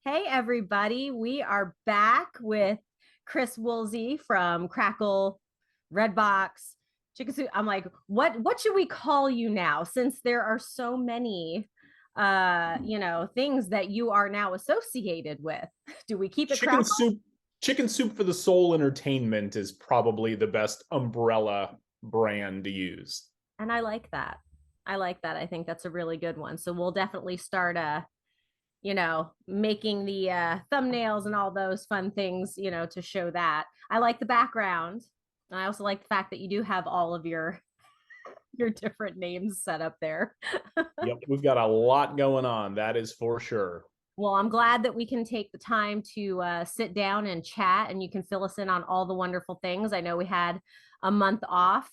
Hey, everybody. We are back with Chris Woolsey from Crackle, Redbox, Chicken Soup. I'm like, what should we call you now? Since there are so many things that you are now associated with. Do we keep it Chicken Crackle? soup, chicken soup for the soul entertainment is probably the best umbrella brand to use. And I like that. I like that. I think that's a really good one. So we'll definitely start making the thumbnails and all those fun things, to show that. I like the background. And I also like the fact that you do have all of your different names set up there. Yep, we've got a lot going on, that is for sure. Well, I'm glad that we can take the time to sit down and chat, and you can fill us in on all the wonderful things. I know we had a month off,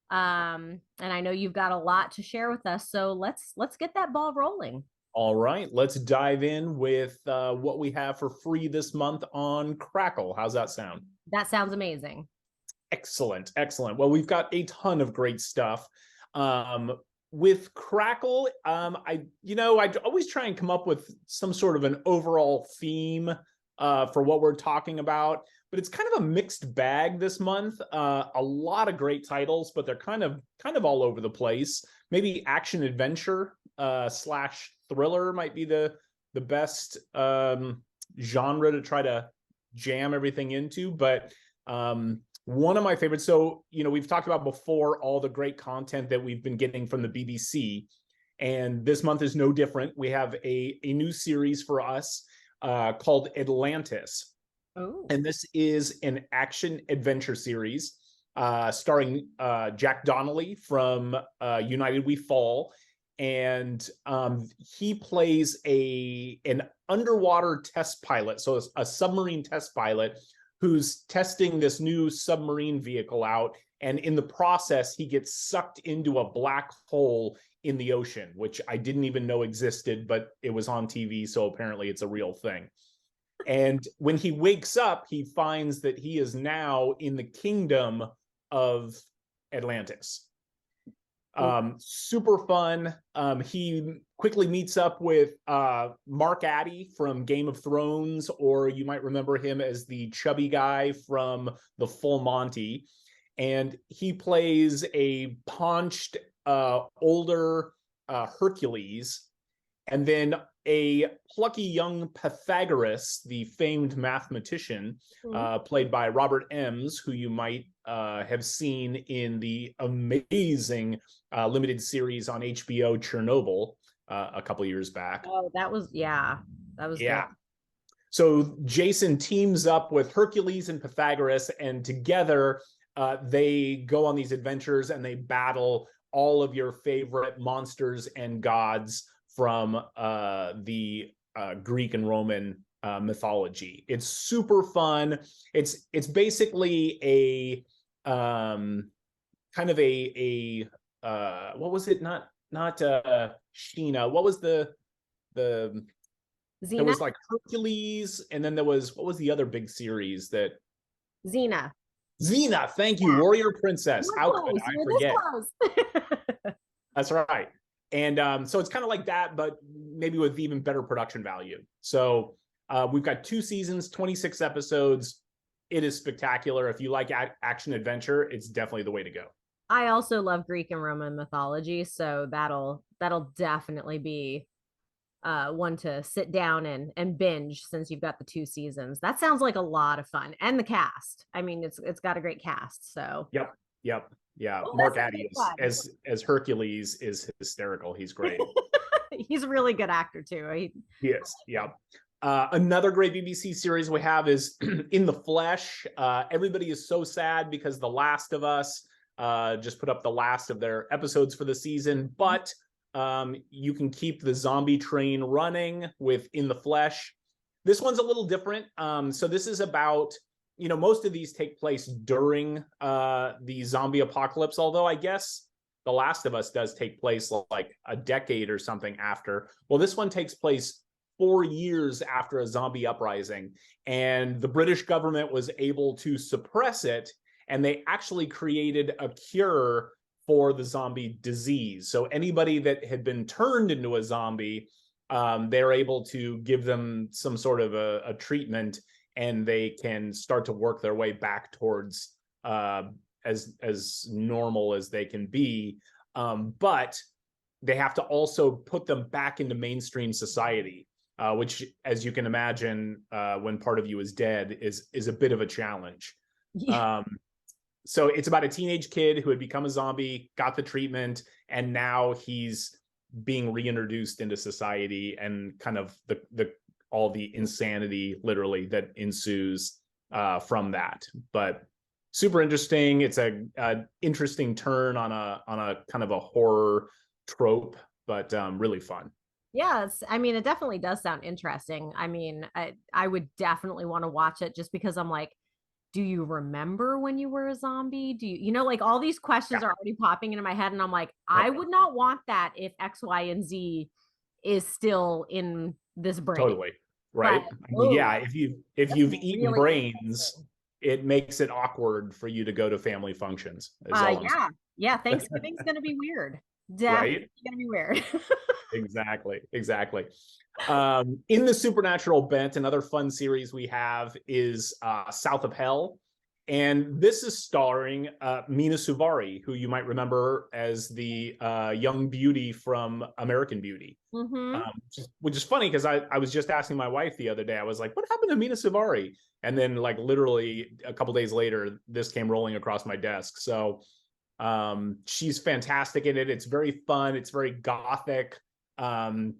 and I know you've got a lot to share with us. So let's get that ball rolling. All right, let's dive in with what we have for free this month on Crackle. How's that sound? That sounds amazing. Excellent, excellent. Well, we've got a ton of great stuff. With Crackle, I always try and come up with some sort of an overall theme for what we're talking about, but it's kind of a mixed bag this month. A lot of great titles, but they're kind of all over the place. Maybe action adventure slash thriller might be the best genre to try to jam everything into, but one of my favorites. So, we've talked about before all the great content that we've been getting from the BBC, and this month is no different. We have a new series for us called Atlantis. Oh. And this is an action adventure series starring Jack Donnelly from United We Fall. And he plays an underwater test pilot, so a submarine test pilot who's testing this new submarine vehicle out. And in the process, he gets sucked into a black hole in the ocean, which I didn't even know existed, but it was on TV, so apparently it's a real thing. And when he wakes up, he finds that he is now in the kingdom of Atlantis. Super fun. He quickly meets up with Mark Addy from Game of Thrones, or you might remember him as the chubby guy from The Full Monty. And he plays a paunched, older Hercules, and then a plucky young Pythagoras, the famed mathematician, played by Robert Emms, who you might have seen in the amazing limited series on HBO, Chernobyl, a couple years back. Oh, that was Yeah. good. So Jason teams up with Hercules and Pythagoras, and together they go on these adventures and they battle all of your favorite monsters and gods from the Greek and Roman mythology. It's super fun. It's basically a kind of a what was it? Not Sheena. What was the Xena? there was like Hercules, and then there was, what was the other big series that Xena. Xena, thank you, Warrior Princess. We're How could close. I We're forget? this close. That's right. And so it's kind of like that, but maybe with even better production value. So we've got 2 seasons, 26 episodes. It is spectacular. If you like action adventure, it's definitely the way to go. I also love Greek and Roman mythology, so that'll definitely be one to sit down and binge since you've got the 2 seasons. That sounds like a lot of fun. And the cast. I mean, it's got a great cast. So Yep. Yep. Yeah. well, Mark that's Addy as Hercules is hysterical. He's great. he's a really good actor too. He is. Yeah. Another great BBC series we have is In the Flesh. Everybody is so sad because The Last of Us just put up the last of their episodes for the season, but you can keep the zombie train running with In the Flesh. This one's a little different. So this is about, most of these take place during the zombie apocalypse, although I guess The Last of Us does take place like a decade or something after. Well, this one takes place 4 years after a zombie uprising, and the British government was able to suppress it, and they actually created a cure for the zombie disease. So anybody that had been turned into a zombie they're able to give them some sort of a treatment, and they can start to work their way back towards as normal as they can be. But they have to also put them back into mainstream society, which, as you can imagine, when part of you is dead, is a bit of a challenge. Yeah. So it's about a teenage kid who had become a zombie, got the treatment, and now he's being reintroduced into society, and kind of the all the insanity literally that ensues from that. But super interesting. It's a interesting turn on a kind of a horror trope, but really fun. Yeah, I mean, it definitely does sound interesting. I mean, I would definitely want to watch it just because I'm like, do you remember when you were a zombie? Do you know, like all these questions Yeah, are already popping into my head, and I'm like, right. I would not want that if X, Y, and Z is still in this brain. Totally. But Right. I mean, oh, yeah, if that's you've eaten really brains, interesting. it makes it awkward for you to go to family functions, is all I'm Yeah, yeah. saying. Thanksgiving's gonna be weird. Right? Definitely gonna be weird. Exactly. Exactly. In the supernatural bent, another fun series we have is South of Hell. And this is starring Mina Suvari, who you might remember as the young beauty from American Beauty. Mm-hmm. Which is funny because I was just asking my wife the other day. I was like, what happened to Mina Suvari? And then, like, literally a couple days later, this came rolling across my desk. So she's fantastic in it. It's very fun. It's very gothic. Um,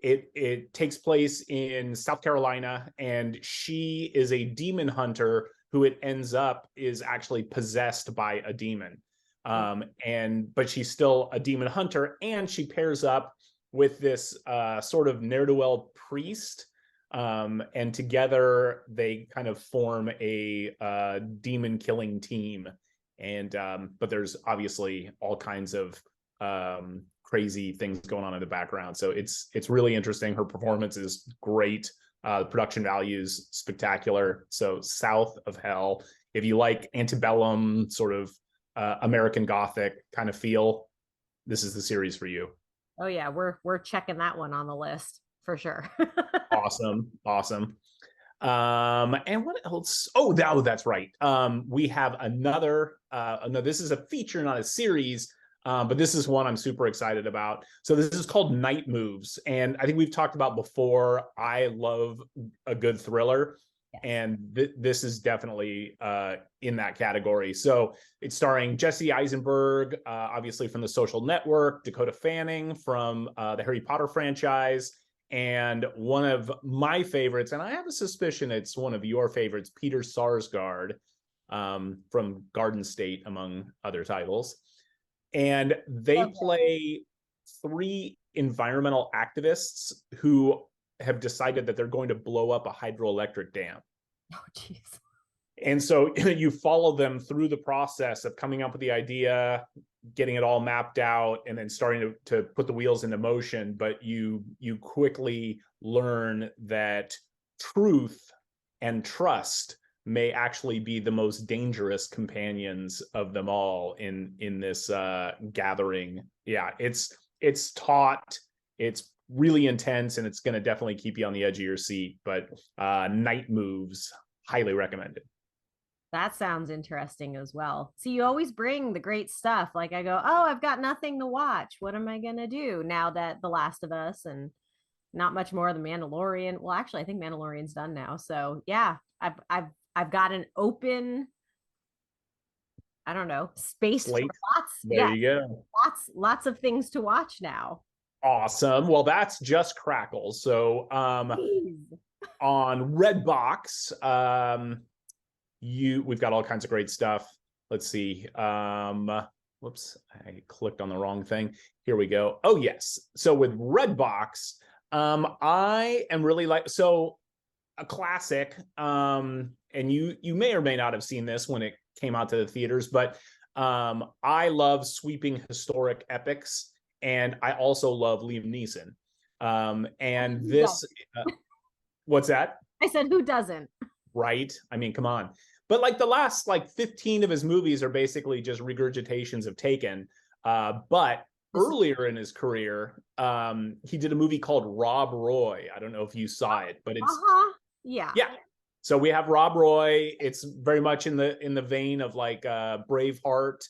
it takes place in South Carolina, and she is a demon hunter who it ends up is actually possessed by a demon. But she's still a demon hunter, and she pairs up with this sort of ne'er-do-well priest. And together they kind of form a demon killing team. And but there's obviously all kinds of crazy things going on in the background. So it's really interesting. Her performance is great. Production values spectacular. So South of Hell, if you like antebellum sort of American Gothic kind of feel, this is the series for you. Oh yeah, we're checking that one on the list for sure. Awesome, awesome. And what else? That's right. We have another. No, this is a feature, not a series. But this is one I'm super excited about. So this is called Night Moves, and I think we've talked about before. I love a good thriller, Yes. and this is definitely in that category. So it's starring Jesse Eisenberg, obviously from The Social Network, Dakota Fanning from the Harry Potter franchise, and one of my favorites, and I have a suspicion it's one of your favorites, Peter Sarsgaard, from Garden State, among other titles. And they Okay. play three environmental activists who have decided that they're going to blow up a hydroelectric dam. Oh jeez. And so you follow them through the process of coming up with the idea, getting it all mapped out, and then starting to put the wheels into motion. But you quickly learn that truth and trust may actually be the most dangerous companions of them all in this gathering. Yeah, it's taut, it's really intense, and it's going to definitely keep you on the edge of your seat. But Night Moves, highly recommended. That sounds interesting as well. See, you always bring the great stuff. Like I go, oh, I've got nothing to watch. What am I gonna do now that The Last of Us and not much more of The Mandalorian? Well, actually, I think Mandalorian's done now. So yeah, I've got an open, I don't know, space for Slate. lots. There Yeah, you go. lots of things to watch now. Awesome. Well, that's just Crackle. So Jeez. on Redbox, we've got all kinds of great stuff. Let's see. Whoops, I clicked on the wrong thing. Here we go. Oh yes. So with Redbox, I am really a classic. And you may or may not have seen this when it came out to the theaters, but I love sweeping historic epics, and I also love Liam Neeson. And Who this, doesn't? what's that? I said, who doesn't? Right? I mean, come on. But like the last 15 of his movies are basically just regurgitations of Taken. But This earlier in his career, he did a movie called Rob Roy. I don't know if you saw it, but it's Yeah. yeah. So we have Rob Roy. It's very much in the vein of like Braveheart,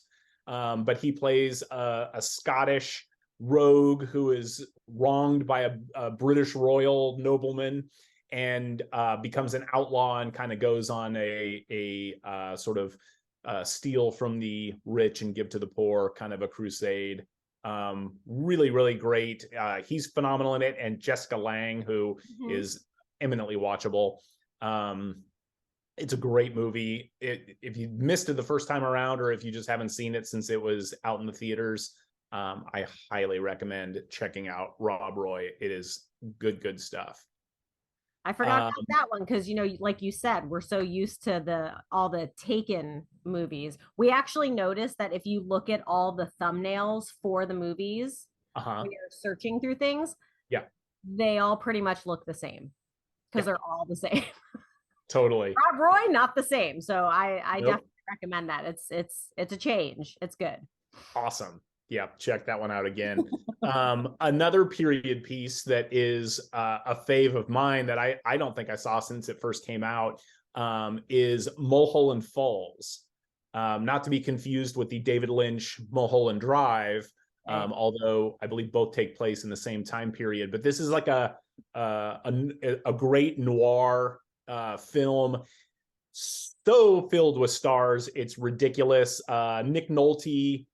but he plays a Scottish rogue who is wronged by a British royal nobleman and becomes an outlaw and kind of goes on a sort of steal from the rich and give to the poor kind of a crusade. Really, really great. He's phenomenal in it, and Jessica Lange, who is eminently watchable. It's a great movie. If you missed it the first time around, or if you just haven't seen it since it was out in the theaters, I highly recommend checking out Rob Roy. It is good stuff. I forgot about that one because like you said, we're so used to all the Taken movies. We actually noticed that if you look at all the thumbnails for the movies, when you're searching through things, yeah, they all pretty much look the same because they're all the same. Totally. Rob Roy, not the same. So I definitely recommend that. It's a change. It's good. Awesome. Yeah, check that one out again. Another period piece that is a fave of mine that I don't think I saw since it first came out is Mulholland Falls. Not to be confused with the David Lynch Mulholland Drive, although I believe both take place in the same time period. But this is like a great noir film, so filled with stars, it's ridiculous. Nick Nolte,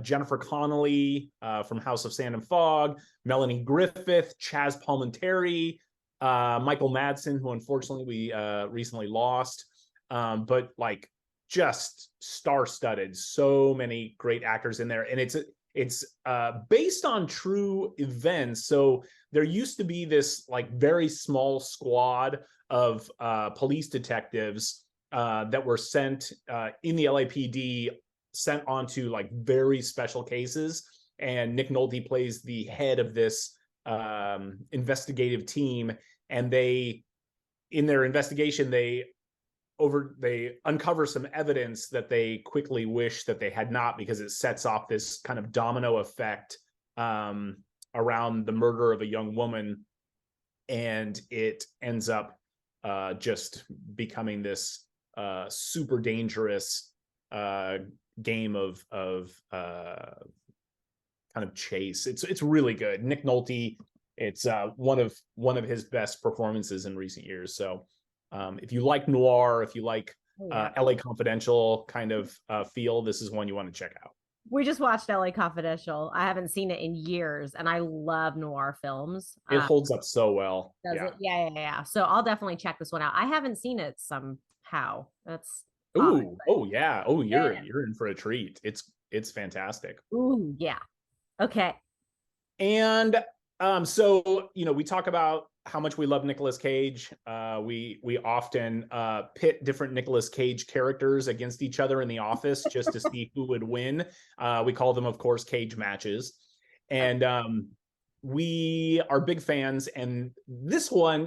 Jennifer Connelly from House of Sand and Fog, Melanie Griffith, Chaz Palminteri, Michael Madsen, who unfortunately we recently lost, but like just star-studded. So many great actors in there, and it's based on true events. So there used to be this like very small squad of police detectives that were sent in the LAPD, sent onto like very special cases. And Nick Nolte plays the head of this investigative team. And in their investigation, they uncover some evidence that they quickly wish that they had not, because it sets off this kind of domino effect around the murder of a young woman. And it ends up just becoming this super dangerous game of kind of chase. It's really good. Nick Nolte, it's one of his best performances in recent years. So if you like noir, if you like LA Confidential kind of feel, this is one you want to check out. We just watched LA Confidential. I haven't seen it in years, and I love noir films. It holds up so well. Does it? Yeah. So I'll definitely check this one out. I haven't seen it somehow. That's oh yeah. Oh, you're in for a treat. It's fantastic. Ooh, yeah. Okay. And so we talk about how much we love Nicolas Cage. We often pit different Nicolas Cage characters against each other in the office just to see who would win. We call them, of course, cage matches. And we are big fans. And this one,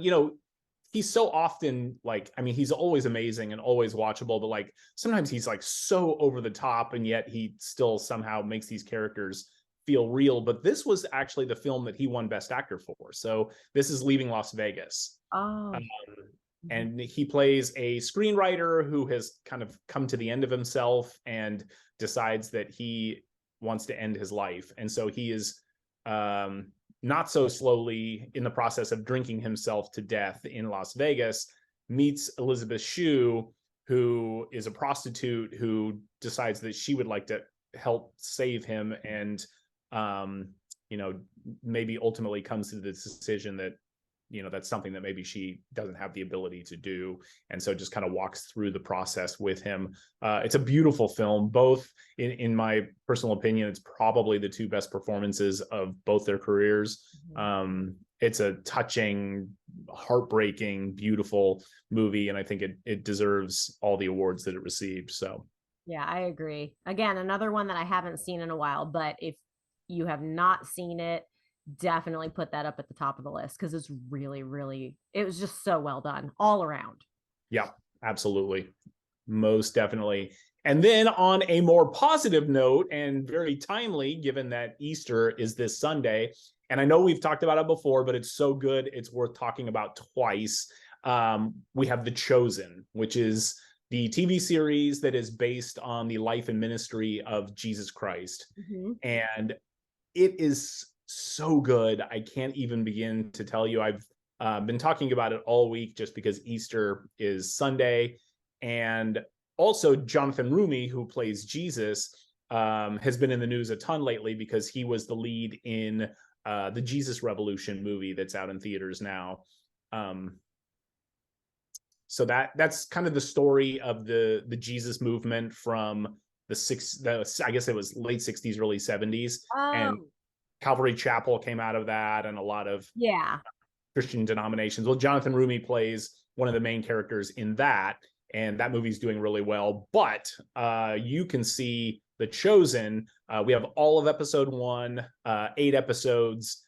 he's so often he's always amazing and always watchable, but like sometimes he's like so over the top, and yet he still somehow makes these characters feel real. But this was actually the film that he won Best Actor for. So this is Leaving Las Vegas. And he plays a screenwriter who has kind of come to the end of himself and decides that he wants to end his life. And so he is not so slowly in the process of drinking himself to death in Las Vegas, meets Elizabeth Shue, who is a prostitute who decides that she would like to help save him, and maybe ultimately comes to the decision that that's something that maybe she doesn't have the ability to do, and so just kind of walks through the process with him. It's a beautiful film. Both, in my personal opinion, it's probably the two best performances of both their careers. It's a touching, heartbreaking, beautiful movie, and I think it deserves all the awards that it received. So yeah, I agree. Again, another one that I haven't seen in a while, but if you have not seen it, definitely put that up at the top of the list, because it's really, really, it was just so well done all around. Yeah, absolutely. Most definitely. And then on a more positive note, and very timely, given that Easter is this Sunday, and I know we've talked about it before, but it's so good, it's worth talking about twice. We have The Chosen, which is the TV series that is based on the life and ministry of Jesus Christ. Mhm. And it is so good. I can't even begin to tell you. I've been talking about it all week just because Easter is Sunday. And also, Jonathan Rumi, who plays Jesus, has been in the news a ton lately because he was the lead in the Jesus Revolution movie that's out in theaters now. So that's kind of the story of the Jesus movement from I guess it was late 60s, early 70s. And Oh, Calvary Chapel came out of that, and a lot of yeah. Christian denominations. Well, Jonathan Rumi plays one of the main characters in that, and that movie's doing really well. But you can see The Chosen. We have all of episode 1, 8 episodes.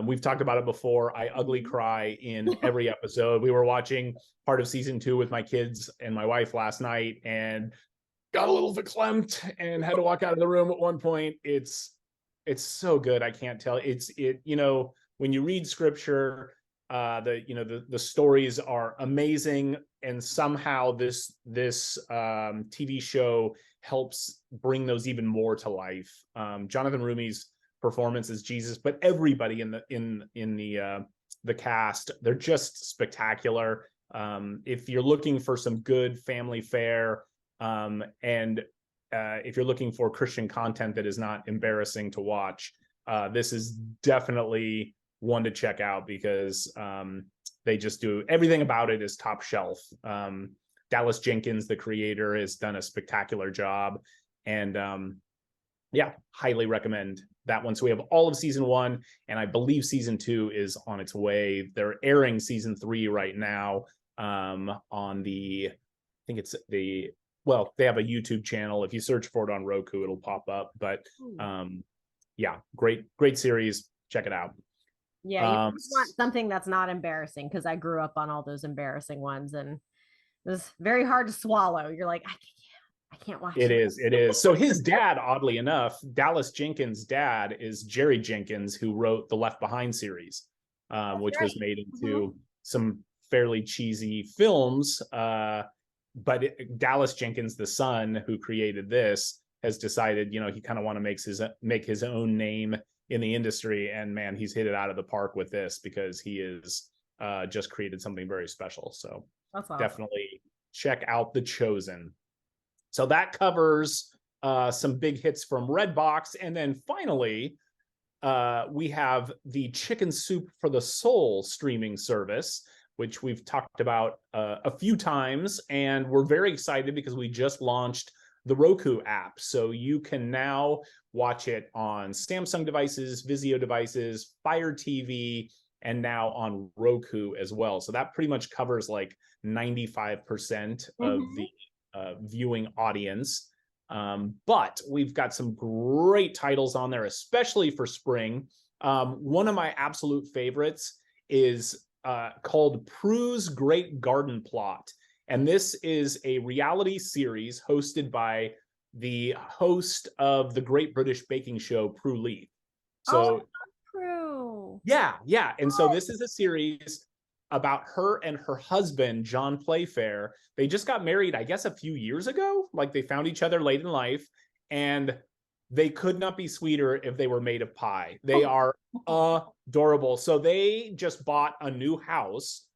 We've talked about it before. I ugly cry in every episode. We were watching part of season 2 with my kids and my wife last night, and got a little verklempt and had to walk out of the room at one point. It's so good. I can't tell. When you read scripture, the stories are amazing, and somehow this TV show helps bring those even more to life. Jonathan Rumi's performance as Jesus, but everybody in the cast, they're just spectacular. If you're looking for some good family fare, and if you're looking for Christian content that is not embarrassing to watch, this is definitely one to check out because they just do everything about it is top shelf. Dallas Jenkins, the creator, has done a spectacular job, and yeah, highly recommend that one. So we have all of season 1, and I believe season 2 is on its way. They're airing season 3 right now on the, I think it's they have a YouTube channel. If you search for it on Roku, it'll pop up. But yeah, great series. Check it out. Yeah, you want something that's not embarrassing because I grew up on all those embarrassing ones and it was very hard to swallow. You're like, I can't watch It it. is. So his dad, oddly enough, Dallas Jenkins' dad is Jerry Jenkins, who wrote the Left Behind series, which was made into some fairly cheesy films. But Dallas Jenkins, the son who created this, has decided, he kind of want to make his own name in the industry. And man, he's hit it out of the park with this because he is just created something very special. So that's awesome. Definitely check out The Chosen. So that covers some big hits from Redbox. And then finally, we have the Chicken Soup for the Soul streaming service, which we've talked about a few times. And we're very excited because we just launched the Roku app. So you can now watch it on Samsung devices, Vizio devices, Fire TV, and now on Roku as well. So that pretty much covers like 95% of the viewing audience. But we've got some great titles on there, especially for spring. One of my absolute favorites is called Prue's Great Garden Plot. And this is a reality series hosted by the host of the Great British Baking Show, Prue Leith. So, Prue. Yeah. And so this is a series about her and her husband, John Playfair. They just got married, I guess, a few years ago. Like they found each other late in life, and they could not be sweeter if they were made of pie. They are adorable. So they just bought a new house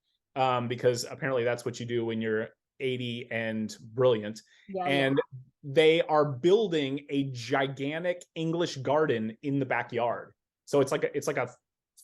because apparently that's what you do when you're 80 and brilliant. And they are building a gigantic English garden in the backyard. So it's like a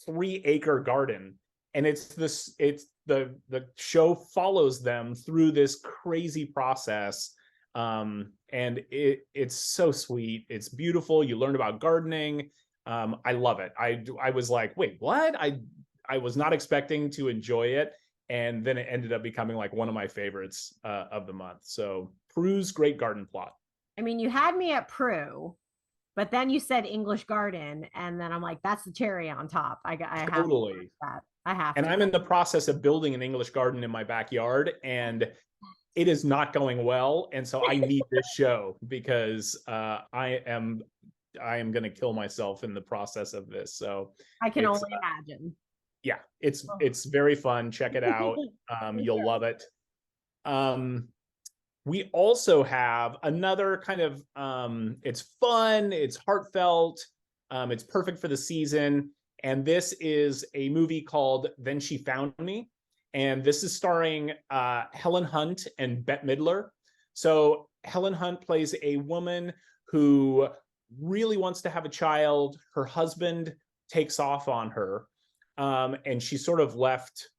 3-acre garden. And the show follows them through this crazy process. And it's so sweet. It's beautiful. You learn about gardening. I love it. I was like, wait, what? I was not expecting to enjoy it. And then it ended up becoming like one of my favorites of the month. So Prue's Great Garden Plot. I mean, you had me at Prue, but then you said English Garden, and then I'm like, that's the cherry on top. I have to watch that. I have and to. I'm in the process of building an English garden in my backyard, and it is not going well, and so I need this show because I am going to kill myself in the process of this. So I can it's only imagine. yeah, Oh. it's very fun. Check it out. For You'll sure. love it. We also have another kind of it's fun, it's heartfelt, it's perfect for the season, and this is a movie called Then She Found Me, and this is starring Helen Hunt and Bette Midler. So Helen Hunt plays a woman who really wants to have a child. Her husband takes off on her, and she's sort of left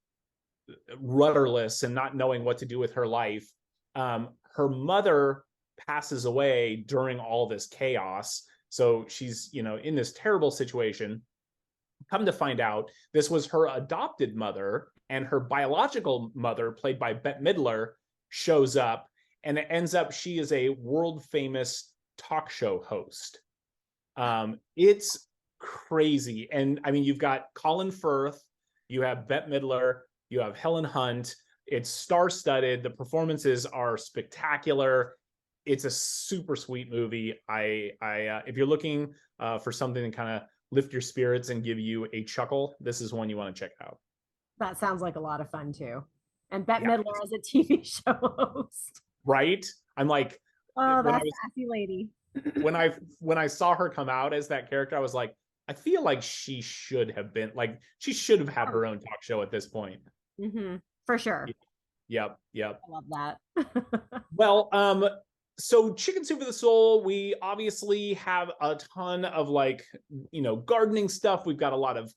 rudderless and not knowing what to do with her life. Her mother passes away during all this chaos. So she's, in this terrible situation. Come to find out, this was her adopted mother, and her biological mother, played by Bette Midler, shows up, and it ends up she is a world famous talk show host. It's crazy. And I mean, you've got Colin Firth, you have Bette Midler, you have Helen Hunt. It's star-studded. The performances are spectacular. It's a super sweet movie. If you're looking for something to kind of lift your spirits and give you a chuckle, this is one you want to check out. That sounds like a lot of fun too. And Bette Yeah, Midler as a TV show host. right. I'm like, Oh, when I that was sassy lady. when I saw her come out as that character, I was like, I feel like she should have been like she should have had her own talk show at this point. Mm-hmm. For sure. Yep, yep. I love that. Well, so Chicken Soup for the Soul, we obviously have a ton of gardening stuff. We've got a lot of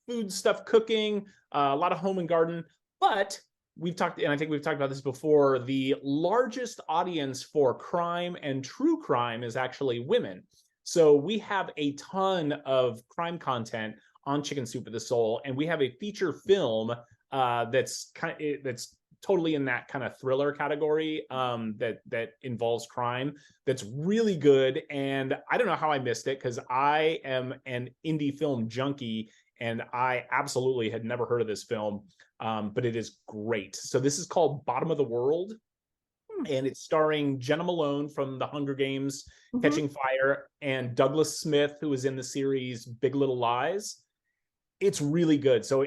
food stuff cooking, a lot of home and garden, but we've talked, and I think we've talked about this before, the largest audience for crime and true crime is actually women. So we have a ton of crime content on Chicken Soup for the Soul, and we have a feature film that's totally in that kind of thriller category that involves crime. That's really good, and I don't know how I missed it because I am an indie film junkie, and I absolutely had never heard of this film, but it is great. So this is called Bottom of the World, and it's starring Jenna Malone from The Hunger Games, Mm-hmm. Catching Fire, and Douglas Smith, who was in the series Big Little Lies. It's really good. So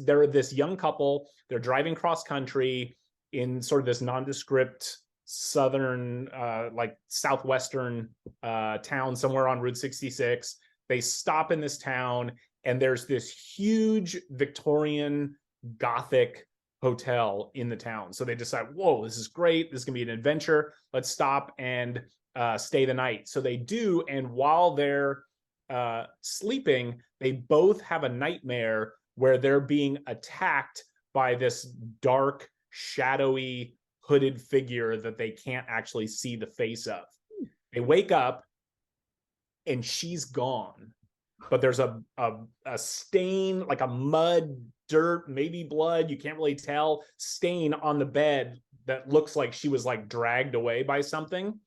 they're this young couple. They're driving cross country in sort of this nondescript southern, southwestern town somewhere on Route 66. They stop in this town, and there's this huge Victorian Gothic hotel in the town. So they decide, whoa, this is great. This is gonna be an adventure. Let's stop and stay the night. So they do, and while they're sleeping, they both have a nightmare where they're being attacked by this dark, shadowy, hooded figure that they can't actually see the face of. They wake up and she's gone, but there's a stain, like a mud, dirt, maybe blood, you can't really tell, stain on the bed that looks like she was like dragged away by something.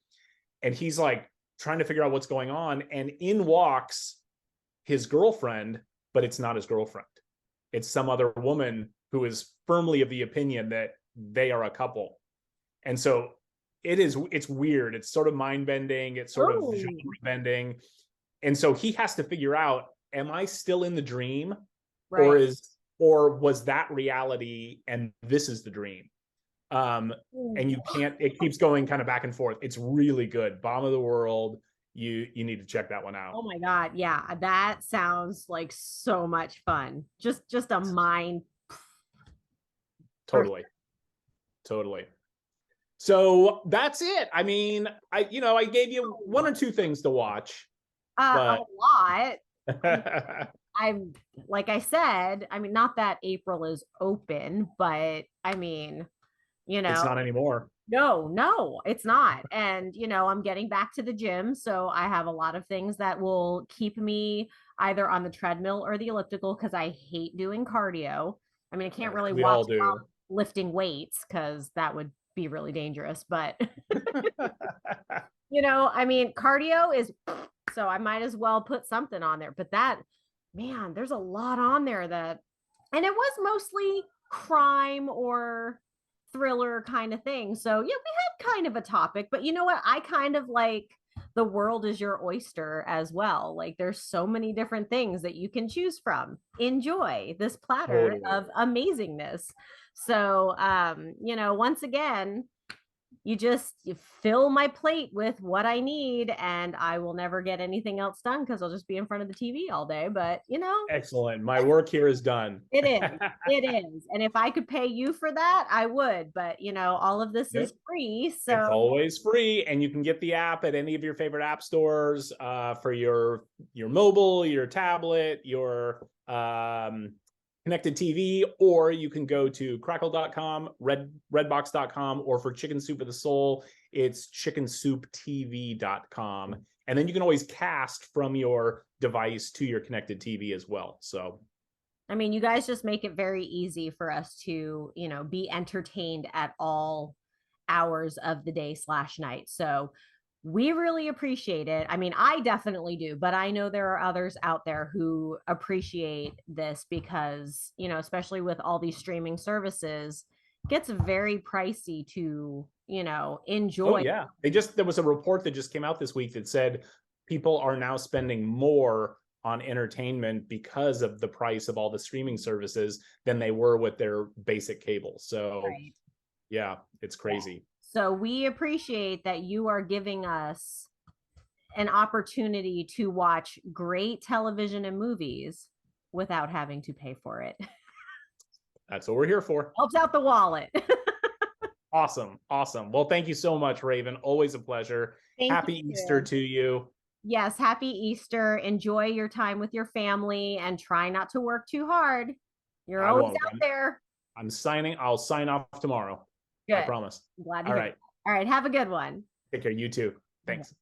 And he's like trying to figure out what's going on, and in walks his girlfriend, but it's not his girlfriend. It's some other woman who is firmly of the opinion that they are a couple. And so it's weird. It's sort of mind bending. It's sort of genre bending. And so he has to figure out, am I still in the dream? Right. Or was that reality and this is the dream? And it keeps going kind of back and forth. It's really good. Bottom of the World. You need to check that one out. Oh my God. Yeah. That sounds like so much fun. Just a mind. Totally. So that's it. I mean, I gave you one or two things to watch. A lot. I'm like I said, I mean, not that April is open, but I mean, it's not anymore. No, it's not. And, I'm getting back to the gym. So I have a lot of things that will keep me either on the treadmill or the elliptical because I hate doing cardio. I mean, I can't really watch lifting weights because that would be really dangerous. But, I mean, cardio is so I might as well put something on there. But man, there's a lot on there and it was mostly crime or thriller kind of thing. So yeah, we had kind of a topic, but you know what? I kind of like the world is your oyster as well. Like there's so many different things that you can choose from. Enjoy this platter Totally. of amazingness. So once again, you fill my plate with what I need, and I will never get anything else done because I'll just be in front of the TV all day. But Excellent. My work here is done. it is. It is. And if I could pay you for that, I would. But all of this Yep. is free. It's So always free, and you can get the app at any of your favorite app stores for your mobile, your tablet, your connected TV, or you can go to crackle.com, redbox.com, or for Chicken Soup of the Soul, it's chickensouptv.com. And then you can always cast from your device to your connected TV as well. So I mean, you guys just make it very easy for us to, be entertained at all hours of the day / night. So we really appreciate it. I mean, I definitely do, but I know there are others out there who appreciate this because, especially with all these streaming services, it gets very pricey to, oh enjoy. yeah, there was a report that just came out this week that said people are now spending more on entertainment because of the price of all the streaming services than they were with their basic cable. So Right. yeah, it's crazy. So we appreciate that you are giving us an opportunity to watch great television and movies without having to pay for it. That's what we're here for. Helps out the wallet. Awesome. Awesome. Well, thank you so much, Raven. Always a pleasure. Thank Happy you. Easter to you. Yes, happy Easter. Enjoy your time with your family and try not to work too hard. You're I always won't. out there. I'll sign off tomorrow. Good. I promise. I'm glad to All hear right. it. All right. Have a good one. Take care. You too. Thanks.